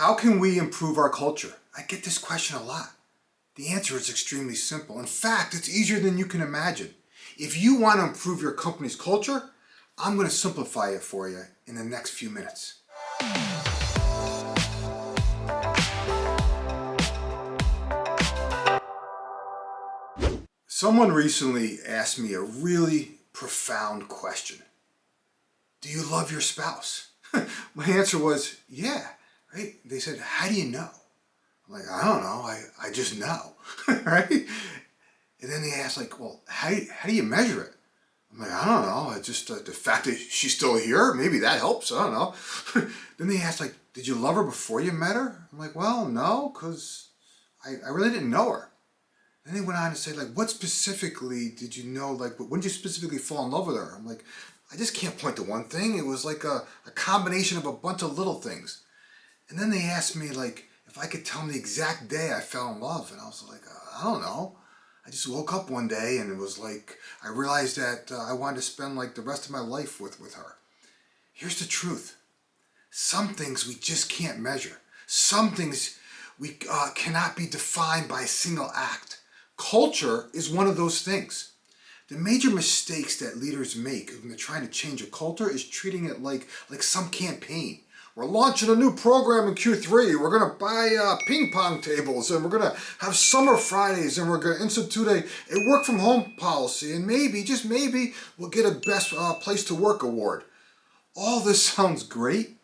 How can we improve our culture? I get this question a lot. The answer is extremely simple. In fact, it's easier than you can imagine. If you want to improve your company's culture, I'm going to simplify it for you in the next few minutes. Someone recently asked me a really profound question. Do you love your spouse? My answer was, yeah, right? They said, how do you know? I'm like, I don't know, I just know, right? And then they asked like, well, how do you measure it? I'm like, I don't know, it's just the fact that she's still here, maybe that helps, I don't know. Then they asked like, did you love her before you met her? I'm like, well, no, because I really didn't know her. Then they went on to say like, what specifically did you know, like when did you specifically fall in love with her? I'm like, I just can't point to one thing. It was like a combination of a bunch of little things. And then they asked me like, if I could tell them the exact day I fell in love. And I was like, I don't know. I just woke up one day and it was like, I realized that I wanted to spend like the rest of my life with her. Here's the truth. Some things we just can't measure. Some things we cannot be defined by a single act. Culture is one of those things. The major mistakes that leaders make when they're trying to change a culture is treating it like some campaign. We're launching a new program in Q3. We're going to buy ping pong tables and we're going to have summer Fridays and we're going to institute a work from home policy and maybe, just maybe, we'll get a best place to work award. All this sounds great,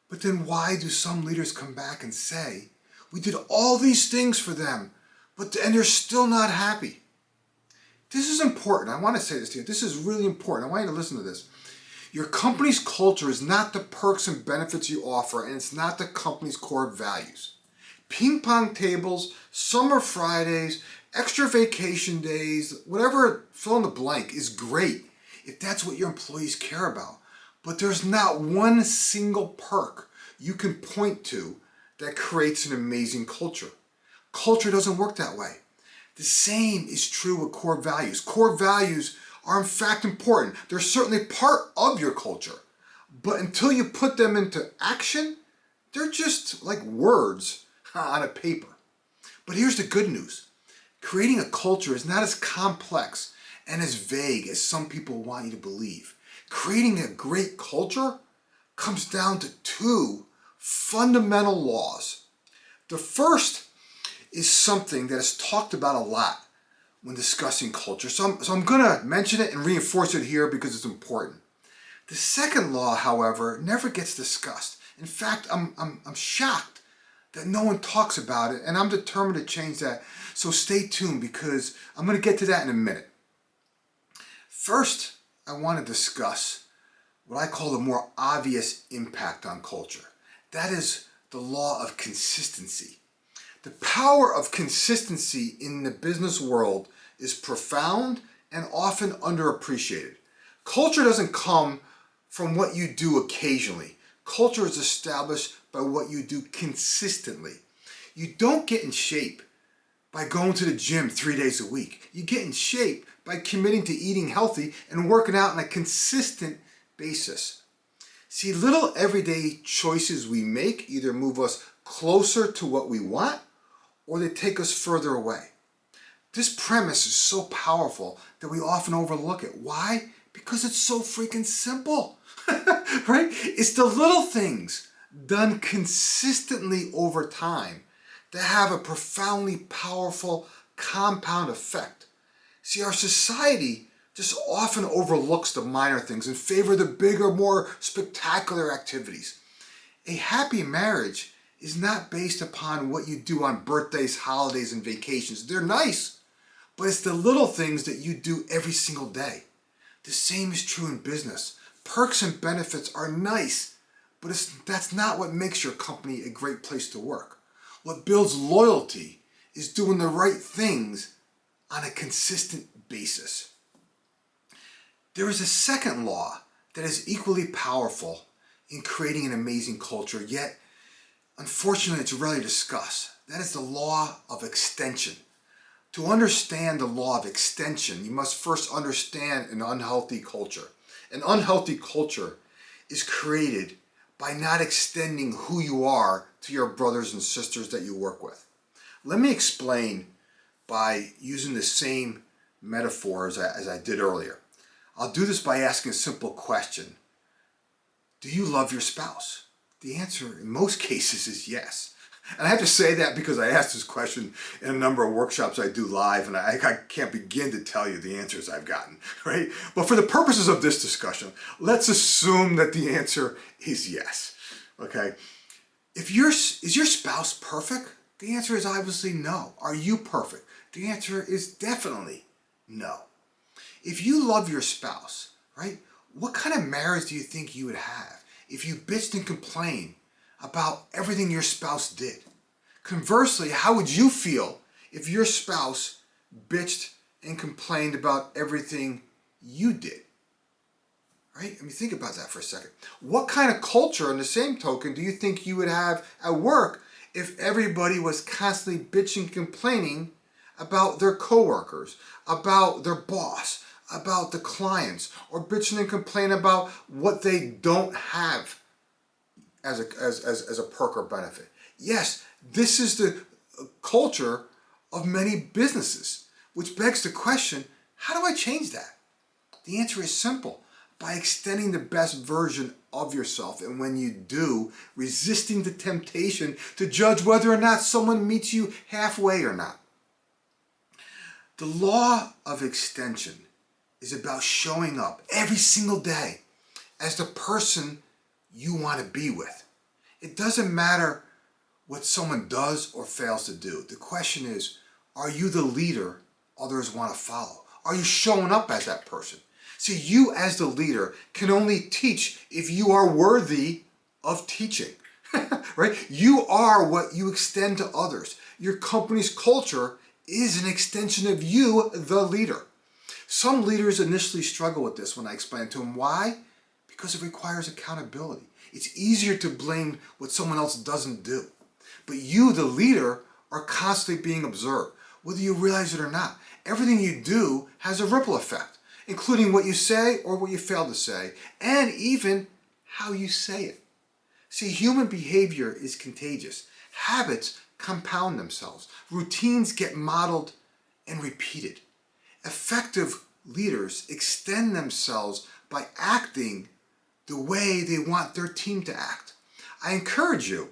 but then why do some leaders come back and say, we did all these things for them, and they're still not happy? This is important. I want to say this to you. This is really important. I want you to listen to this. Your company's culture is not the perks and benefits you offer, and it's not the company's core values. Ping pong tables, summer Fridays, extra vacation days, whatever, fill in the blank, is great if that's what your employees care about. But there's not one single perk you can point to that creates an amazing culture. Culture doesn't work that way. The same is true with core values. Core values are in fact important. They're certainly part of your culture. But until you put them into action, they're just like words on a paper. But here's the good news. Creating a culture is not as complex and as vague as some people want you to believe. Creating a great culture comes down to two fundamental laws. The first is something that is talked about a lot when discussing culture. So I'm going to mention it and reinforce it here because it's important. The second law, however, never gets discussed. In fact, I'm shocked that no one talks about it, and I'm determined to change that. So stay tuned because I'm going to get to that in a minute. First, I want to discuss what I call the more obvious impact on culture. That is the law of consistency. The power of consistency in the business world is profound and often underappreciated. Culture doesn't come from what you do occasionally. Culture is established by what you do consistently. You don't get in shape by going to the gym 3 days a week. You get in shape by committing to eating healthy and working out on a consistent basis. See, little everyday choices we make either move us closer to what we want or they take us further away. This premise is so powerful that we often overlook it. Why? Because it's so freaking simple, right? It's the little things done consistently over time that have a profoundly powerful compound effect. See, our society just often overlooks the minor things in favor of the bigger, more spectacular activities. A happy marriage is not based upon what you do on birthdays, holidays, and vacations. They're nice, but it's the little things that you do every single day. The same is true in business. Perks and benefits are nice, but that's not what makes your company a great place to work. What builds loyalty is doing the right things on a consistent basis. There is a second law that is equally powerful in creating an amazing culture, yet unfortunately it's rarely discussed. That is the law of extension. To understand the law of extension, you must first understand an unhealthy culture. An unhealthy culture is created by not extending who you are to your brothers and sisters that you work with? Let me explain by using the same metaphor as I did earlier. I'll do this by asking a simple question. Do you love your spouse? The answer in most cases is yes. And I have to say that because I asked this question in a number of workshops I do live, and I can't begin to tell you the answers I've gotten, right? But for the purposes of this discussion, let's assume that the answer is yes, okay? Is your spouse perfect? The answer is obviously no. Are you perfect? The answer is definitely no. If you love your spouse, right, what kind of marriage do you think you would have if you bitched and complained about everything your spouse did? Conversely, how would you feel if your spouse bitched and complained about everything you did? Right? I mean, think about that for a second. What kind of culture, on the same token, do you think you would have at work if everybody was constantly bitching and complaining about their coworkers, about their boss, about the clients, or bitching and complaining about what they don't have as a perk or benefit? Yes, this is the culture of many businesses, which begs the question, how do I change that? The answer is simple. By extending the best version of yourself, and when you do, resisting the temptation to judge whether or not someone meets you halfway or not. The law of extension is about showing up every single day as the person you want to be with. It doesn't matter what someone does or fails to do. The question is, are you the leader others want to follow? Are you showing up as that person? See, you as the leader can only teach if you are worthy of teaching, right? You are what you extend to others. Your company's culture is an extension of you, the leader. Some leaders initially struggle with this when I explain to them. Why? Because it requires accountability. It's easier to blame what someone else doesn't do. But you, the leader, are constantly being observed, whether you realize it or not. Everything you do has a ripple effect, including what you say or what you fail to say, and even how you say it. See, human behavior is contagious. Habits compound themselves. Routines get modeled and repeated. Effective leaders extend themselves by acting the way they want their team to act. I encourage you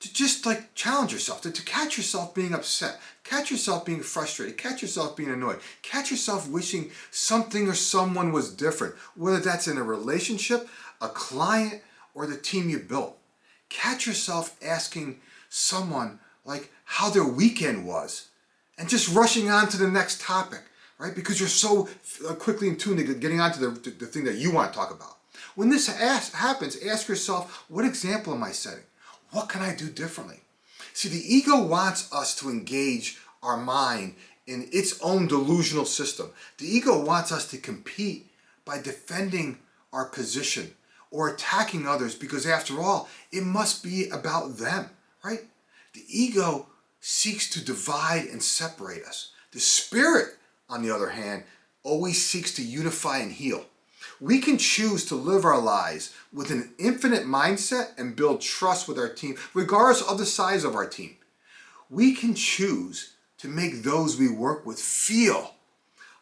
to just challenge yourself, to catch yourself being upset, catch yourself being frustrated, catch yourself being annoyed, catch yourself wishing something or someone was different, whether that's in a relationship, a client, or the team you built. Catch yourself asking someone how their weekend was and just rushing on to the next topic, right? Because you're so quickly in tune to getting on to the thing that you want to talk about. When this happens, ask yourself, what example am I setting? What can I do differently? See, the ego wants us to engage our mind in its own delusional system. The ego wants us to compete by defending our position or attacking others because, after all, it must be about them, right? The ego seeks to divide and separate us. The spirit, on the other hand, always seeks to unify and heal. We can choose to live our lives with an infinite mindset and build trust with our team, regardless of the size of our team. We can choose to make those we work with feel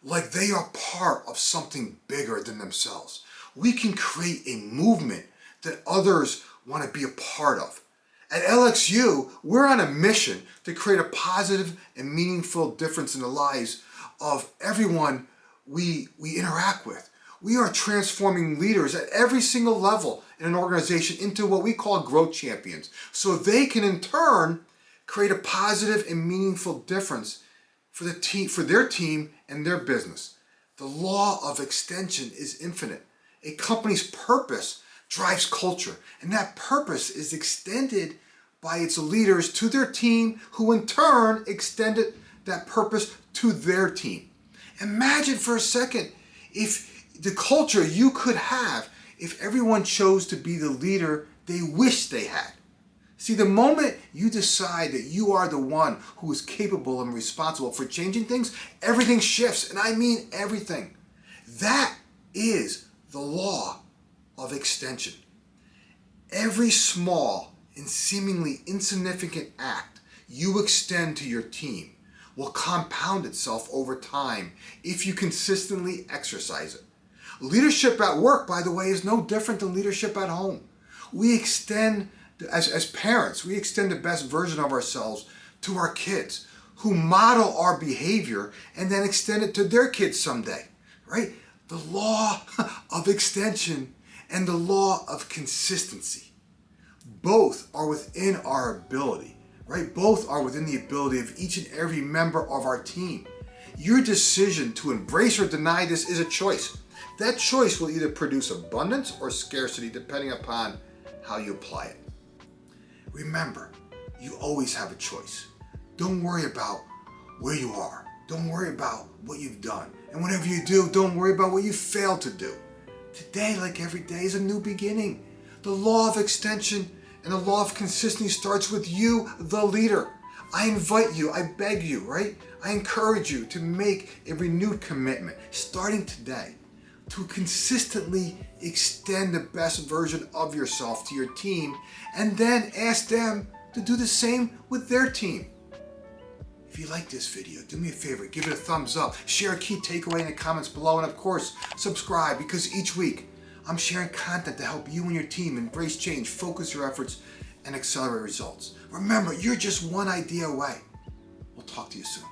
like they are part of something bigger than themselves. We can create a movement that others want to be a part of. At LXU, we're on a mission to create a positive and meaningful difference in the lives of everyone we interact with. We are transforming leaders at every single level in an organization into what we call growth champions, so they can in turn create a positive and meaningful difference for the team, for their team and their business. The law of extension is infinite. A company's purpose drives culture, and that purpose is extended by its leaders to their team, who in turn extended that purpose to their team. Imagine for a second if the culture you could have if everyone chose to be the leader they wish they had. See, the moment you decide that you are the one who is capable and responsible for changing things, everything shifts, and I mean everything. That is the law of extension. Every small and seemingly insignificant act you extend to your team will compound itself over time if you consistently exercise it. Leadership at work, by the way, is no different than leadership at home. We extend, as parents, we extend the best version of ourselves to our kids who model our behavior and then extend it to their kids someday, right? The law of extension and the law of consistency. Both are within our ability, right? Both are within the ability of each and every member of our team. Your decision to embrace or deny this is a choice. That choice will either produce abundance or scarcity depending upon how you apply it. Remember, you always have a choice. Don't worry about where you are. Don't worry about what you've done. And whatever you do, don't worry about what you failed to do. Today, like every day, is a new beginning. The law of extension and the law of consistency starts with you, the leader. I invite you, I beg you, right? I encourage you to make a renewed commitment, starting today, to consistently extend the best version of yourself to your team and then ask them to do the same with their team. If you like this video, do me a favor, give it a thumbs up, share a key takeaway in the comments below, and of course, subscribe, because each week I'm sharing content to help you and your team embrace change, focus your efforts, and accelerate results. Remember, you're just one idea away. We'll talk to you soon.